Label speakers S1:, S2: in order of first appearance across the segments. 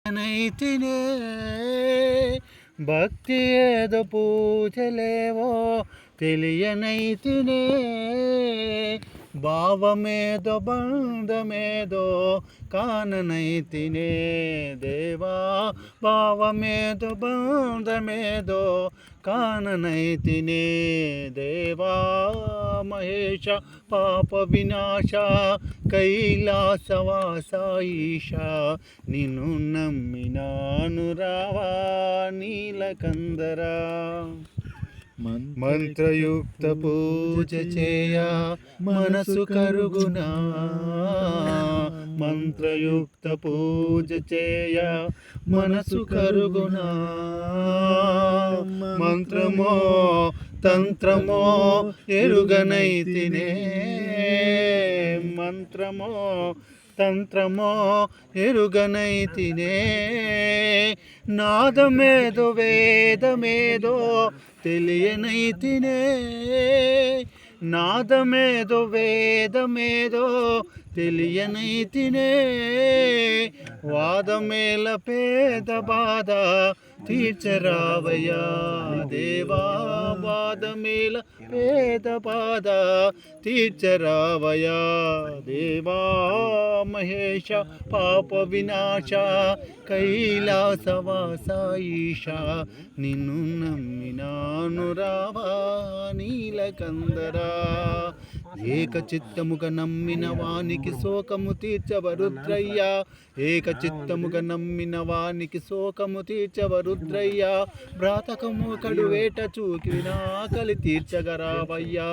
S1: నైతినే భక్తి ఏదో పూజలేవో తెలియనైతినే భావమేదో బంధమేదో కాననైతినే దేవా భావమేదో బంధమేదో కాననైతినే దేవా మహేశ పాప వినాశ కైలాసవాస ఈశ నిన్ను నమ్మినాను రావా నీలకందరా మంత్రయుక్త పూజ చేయ మనసు కరుగునా మంత్రయుక్త పూజ చేయ మనసు కరుగునా మంత్రమో తంత్రమో ఎరుగనైతినే మంత్రమో తంత్రమో ఎరుగనైతినే నాదమేదో వేదమేదో తెలియనైతినే నాదమేదో వేదమేదో తెలియనైతినే వాదమేల పేద బాధ తీర్చరావయ్యా దేవా వాదమేల పేద బాధ తీర్చరావయ్యా దేవా మహేశ పాప వినాశ కైలాసవాస ఈశ నిన్ను నమ్మినాను రావా నీలకందరా ఏక చిత్తముగా నమ్మిన వానికి శోకము తీర్చవరుద్రయ్యా ఏక చిత్తముగా నమ్మిన వానికి శోకము తీర్చవరుద్రయ్యా బ్రాతకము కడు వేట చూకి నాకలి తీర్చగరావయ్యా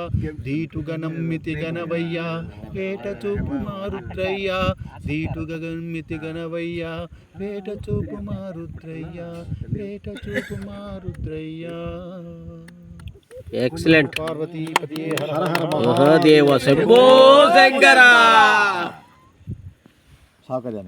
S1: ధీటుగా నమ్మితి గనవయ్యా వేట చూపు మారుద్రయ్యా ధీటుగా నమ్మితి గనవయ్యా వేట చూపు మారుద్రయ్యా వేట చూపు మారుద్రయ్యా.
S2: ఎక్సలెంట్.
S1: పార్వతీపతి హర హర
S2: మహాదేవ శంభో శంకర.